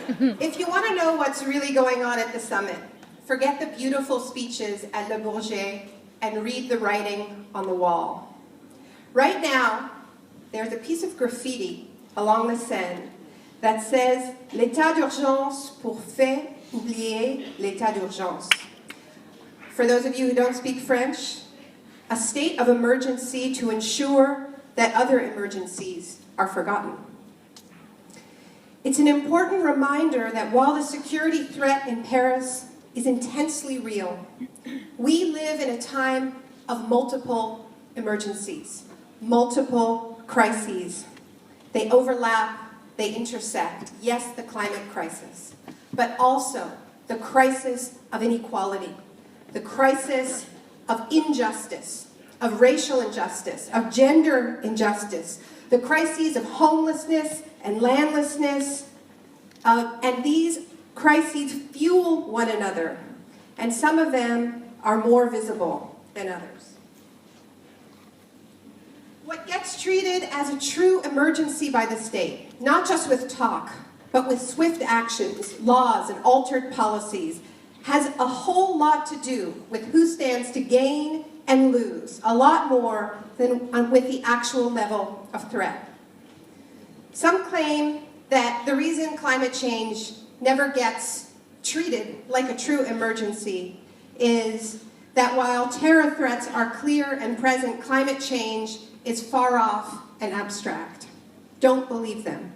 If you want to know what's really going on at the summit, forget the beautiful speeches at Le Bourget and read the writing on the wall. Right now, there's a piece of graffiti along the Seine that says "L'état d'urgence pour faire oublier l'état d'urgence." For those of you who don't speak French, a state of emergency to ensure that other emergencies are forgotten. It's an important reminder that while the security threat in Paris is intensely real, we live in a time of multiple emergencies, multiple crises. They overlap, they intersect. Yes, the climate crisis, but also the crisis of inequality, the crisis of injustice, of racial injustice, of gender injustice, the crises of homelessness and landlessness, and these crises fuel one another, and some of them are more visible than others. What gets treated as a true emergency by the state, not just with talk, but with swift actions, laws, and altered policies, has a whole lot to do with who stands to gain and lose, a lot more than with the actual level of threat. Some claim that the reason climate change never gets treated like a true emergency is that while terror threats are clear and present, climate change is far off and abstract. Don't believe them.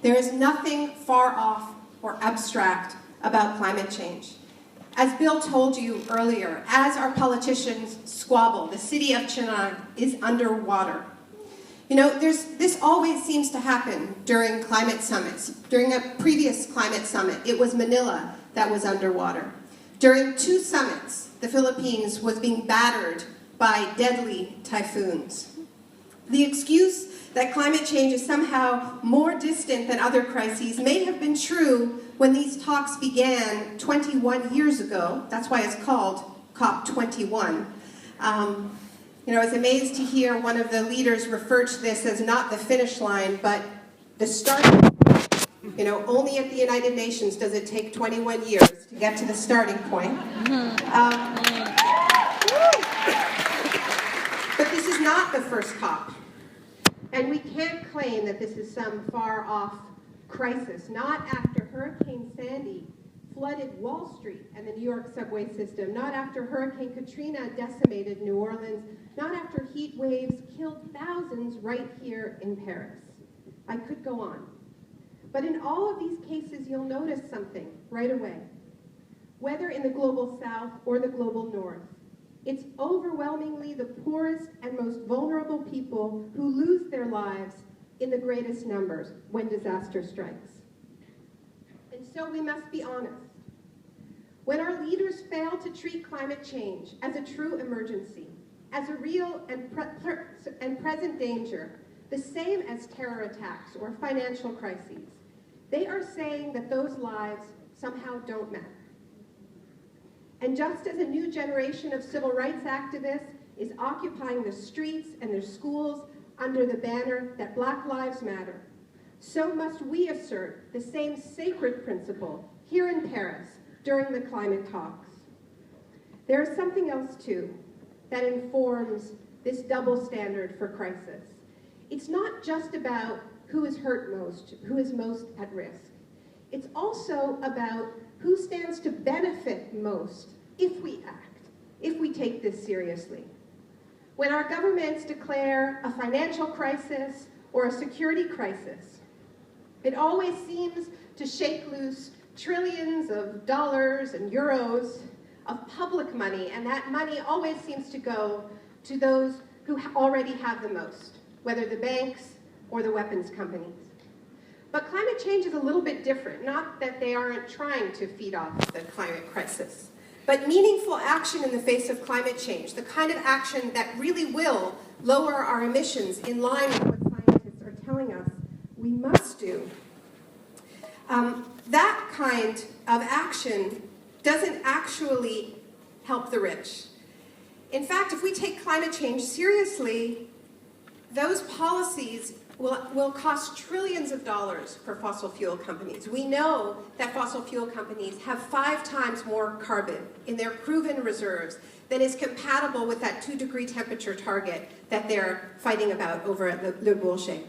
There is nothing far off or abstract about climate change. As Bill told you earlier, as our politicians squabble, the city of Trianon is underwater. You know, this always seems to happen during climate summits. During a previous climate summit, it was Manila that was underwater. During 2 summits, the Philippines was being battered by deadly typhoons. The excuse that climate change is somehow more distant than other crises may have been true when these talks began 21 years ago. That's why it's called COP21. I was amazed to hear one of the leaders refer to this as not the finish line, but the starting point. Only at the United Nations does it take 21 years to get to the starting point. But this is not the first COP. And we can't claim that this is some far-off crisis. Not after Hurricane Sandy flooded Wall Street and the New York subway system. Not after Hurricane Katrina decimated New Orleans. Not after heat waves killed thousands right here in Paris. I could go on. But in all of these cases, you'll notice something right away. Whether in the global south or the global north, it's overwhelmingly the poorest and most vulnerable people who lose their lives in the greatest numbers when disaster strikes. And so we must be honest. When our leaders fail to treat climate change as a true emergency, as a real and present danger, the same as terror attacks or financial crises, they are saying that those lives somehow don't matter. And just as a new generation of civil rights activists is occupying the streets and their schools under the banner that Black Lives Matter, so must we assert the same sacred principle here in Paris during the climate talks. There is something else, too, that informs this double standard for crisis. It's not just about who is hurt most, who is most at risk. It's also about who stands to benefit most if we act, if we take this seriously. When our governments declare a financial crisis or a security crisis, it always seems to shake loose trillions of dollars and euros of public money, and that money always seems to go to those who already have the most, whether the banks or the weapons companies. But climate change is a little bit different, not that they aren't trying to feed off the climate crisis, but meaningful action in the face of climate change, the kind of action that really will lower our emissions in line with what scientists are telling us we must do. That kind of action doesn't actually help the rich. In fact, if we take climate change seriously, those policies will cost trillions of dollars for fossil fuel companies. We know that fossil fuel companies have 5 times more carbon in their proven reserves than is compatible with that 2-degree temperature target that they're fighting about over at Le Bourget.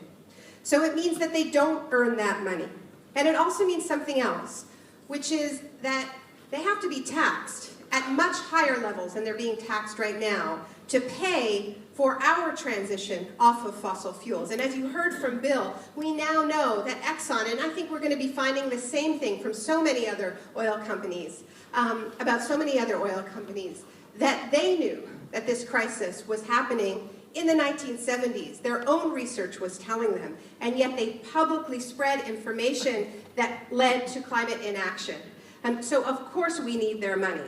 So it means that they don't earn that money. And it also means something else, which is that they have to be taxed at much higher levels than they're being taxed right now to pay for our transition off of fossil fuels. And as you heard from Bill, we now know that Exxon, and I think we're going to be finding the same thing from so many other oil companies, about so many other oil companies, that they knew that this crisis was happening in the 1970s. Their own research was telling them, and yet they publicly spread information that led to climate inaction. And so of course we need their money.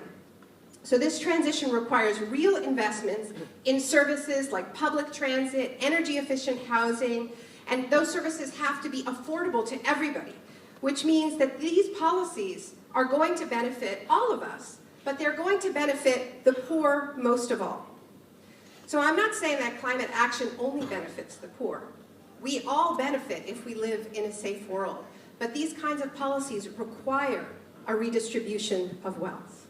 So this transition requires real investments in services like public transit, energy-efficient housing, and those services have to be affordable to everybody, which means that these policies are going to benefit all of us, but they're going to benefit the poor most of all. So I'm not saying that climate action only benefits the poor. We all benefit if we live in a safe world, but these kinds of policies require a redistribution of wealth.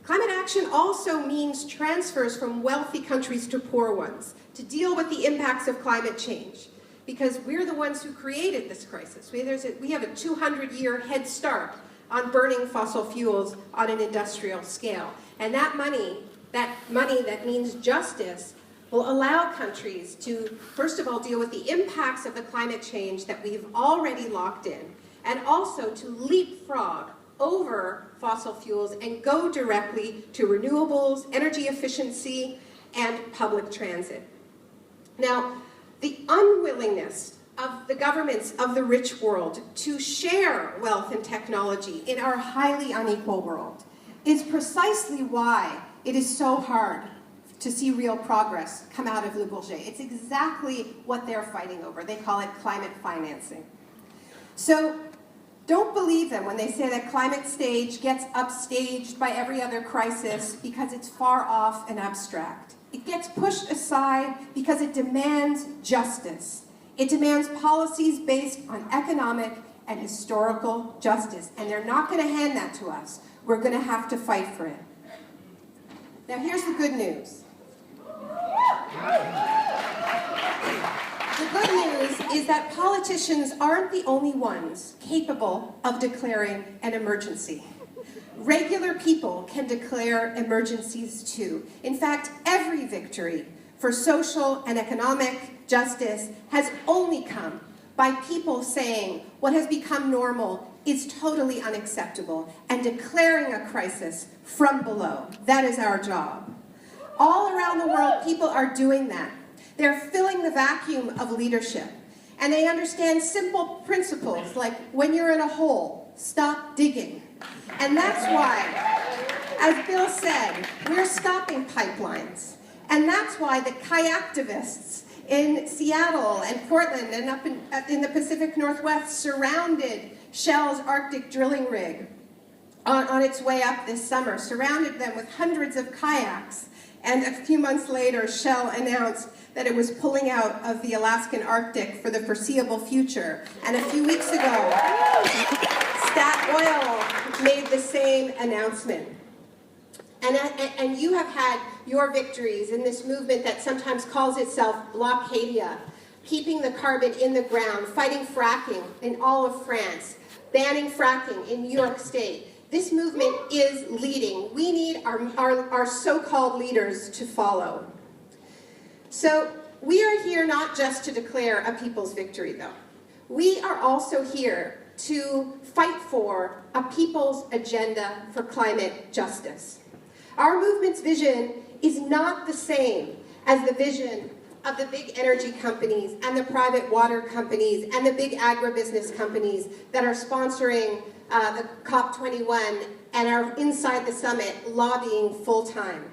Climate action also means transfers from wealthy countries to poor ones to deal with the impacts of climate change, because we're the ones who created this crisis. We have a 200-year head start on burning fossil fuels on an industrial scale. And that money that means justice will allow countries to, first of all, deal with the impacts of the climate change that we've already locked in, and also to leapfrog over fossil fuels and go directly to renewables, energy efficiency, and public transit. Now, the unwillingness of the governments of the rich world to share wealth and technology in our highly unequal world is precisely why it is so hard to see real progress come out of Le Bourget. It's exactly what they're fighting over. They call it climate financing. So don't believe them when they say that climate stage gets upstaged by every other crisis because it's far off and abstract. It gets pushed aside because it demands justice. It demands policies based on economic and historical justice, and they're not going to hand that to us. We're going to have to fight for it. Now here's the good news. The good news is that politicians aren't the only ones capable of declaring an emergency. Regular people can declare emergencies too. In fact, every victory for social and economic justice has only come by people saying what has become normal is totally unacceptable and declaring a crisis from below. That is our job. All around the world, people are doing that. They're filling the vacuum of leadership, and they understand simple principles like when you're in a hole, stop digging. And that's why, as Bill said, we're stopping pipelines. And that's why the kayaktivists in Seattle and Portland and up in the Pacific Northwest surrounded Shell's Arctic drilling rig on its way up this summer, surrounded them with hundreds of kayaks. And a few months later, Shell announced that it was pulling out of the Alaskan Arctic for the foreseeable future. And a few weeks ago, Stat Oil made the same announcement. And you have had your victories in this movement that sometimes calls itself Blockadia, keeping the carbon in the ground, fighting fracking in all of France, banning fracking in New York State. This movement is leading. We need our so-called leaders to follow. So we are here not just to declare a people's victory, though. We are also here to fight for a people's agenda for climate justice. Our movement's vision is not the same as the vision of the big energy companies and the private water companies and the big agribusiness companies that are sponsoring the COP21 and are inside the summit lobbying full-time.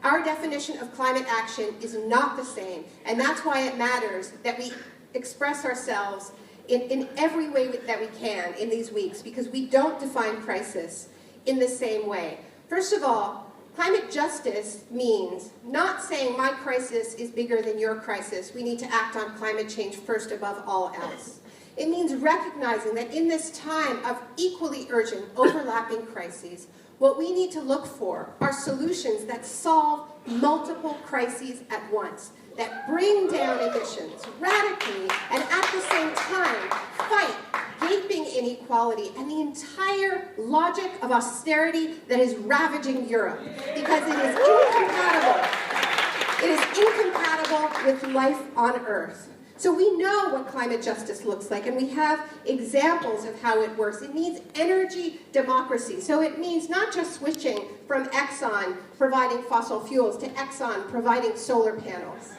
Our definition of climate action is not the same, and that's why it matters that we express ourselves in every way that we can in these weeks, because we don't define crisis in the same way. First of all, Climate justice means not saying my crisis is bigger than your crisis. We need to act on climate change first above all else. It means recognizing that in this time of equally urgent, overlapping crises, what we need to look for are solutions that solve multiple crises at once, that bring down emissions radically and at the same time fight gaping inequality and the entire logic of austerity that is ravaging Europe, because it is incompatible with life on Earth. So we know what climate justice looks like, and we have examples of how it works. It means energy democracy. So it means not just switching from Exxon providing fossil fuels to Exxon providing solar panels.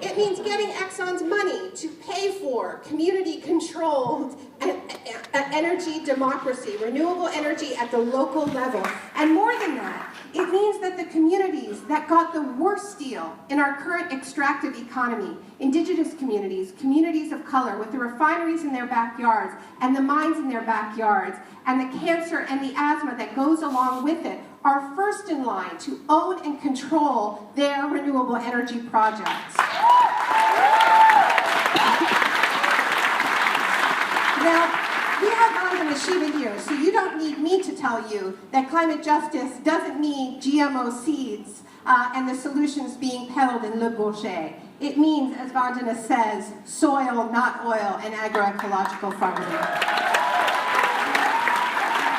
It means getting Exxon's money to pay for community-controlled energy democracy, renewable energy at the local level. And more than that, it means that the communities that got the worst deal in our current extractive economy, indigenous communities, communities of color with the refineries in their backyards and the mines in their backyards and the cancer and the asthma that goes along with it, are first in line to own and control their renewable energy projects. Now, we have Anand and Shiva here, so you don't need me to tell you that climate justice doesn't mean GMO seeds and the solutions being peddled in Le Bourget. It means, as Vandana says, soil, not oil, and agroecological farming.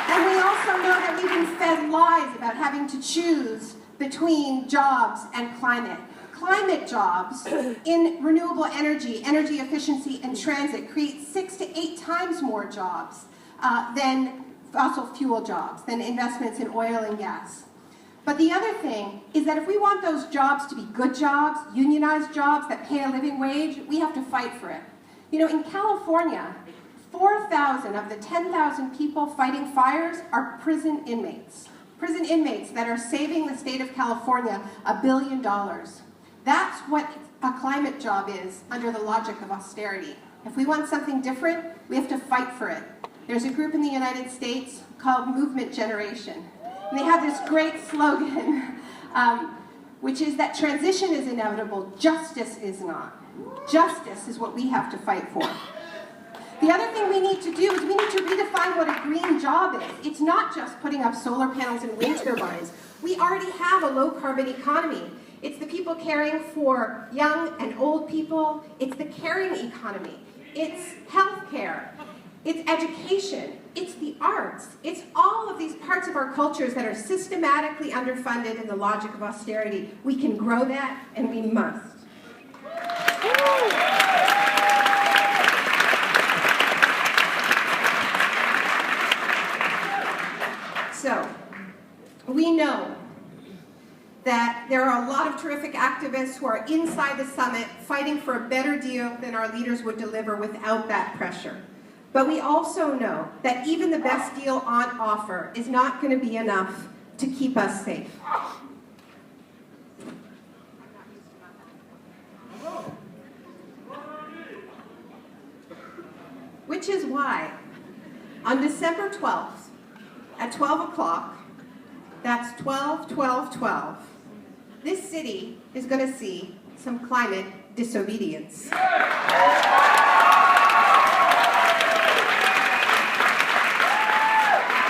And we also know that we've been fed lies about having to choose between jobs and climate. Climate jobs in renewable energy, energy efficiency, and transit create 6 to 8 times more jobs than fossil fuel jobs, than investments in oil and gas. But the other thing is that if we want those jobs to be good jobs, unionized jobs that pay a living wage, we have to fight for it. You know, in California, 4,000 of the 10,000 people fighting fires are prison inmates. Prison inmates that are saving the state of California $1 billion. That's what a climate job is under the logic of austerity. If we want something different, we have to fight for it. There's a group in the United States called Movement Generation. And they have this great slogan, which is that transition is inevitable, justice is not. Justice is what we have to fight for. The other thing we need to do is we need to redefine what a green job is. It's not just putting up solar panels and wind turbines. We already have a low-carbon economy. It's the people caring for young and old people. It's the caring economy. It's healthcare. It's education. It's the arts. It's all of these parts of our cultures that are systematically underfunded in the logic of austerity. We can grow that, and we must. So, we know that there are a lot of terrific activists who are inside the summit fighting for a better deal than our leaders would deliver without that pressure. But we also know that even the best deal on offer is not going to be enough to keep us safe. Which is why, on December 12th, at 12 o'clock, that's 12-12-12, this city is going to see some climate disobedience. I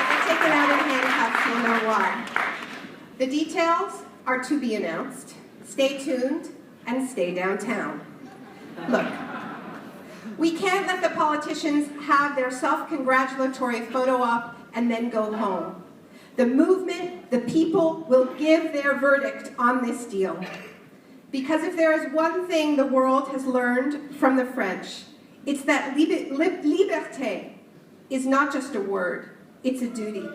can take it out in handcuffs, you'll know why. The details are to be announced. Stay tuned and stay downtown. Look, we can't let the politicians have their self-congratulatory photo op and then go home. The movement, the people, will give their verdict on this deal. Because if there is one thing the world has learned from the French, it's that liberté is not just a word, it's a duty.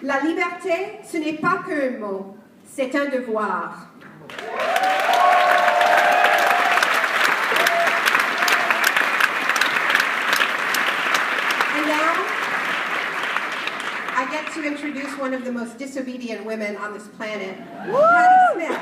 La liberté, ce n'est pas que un mot, c'est un devoir. And now, I get to introduce one of the most disobedient women on this planet, Patti Smith.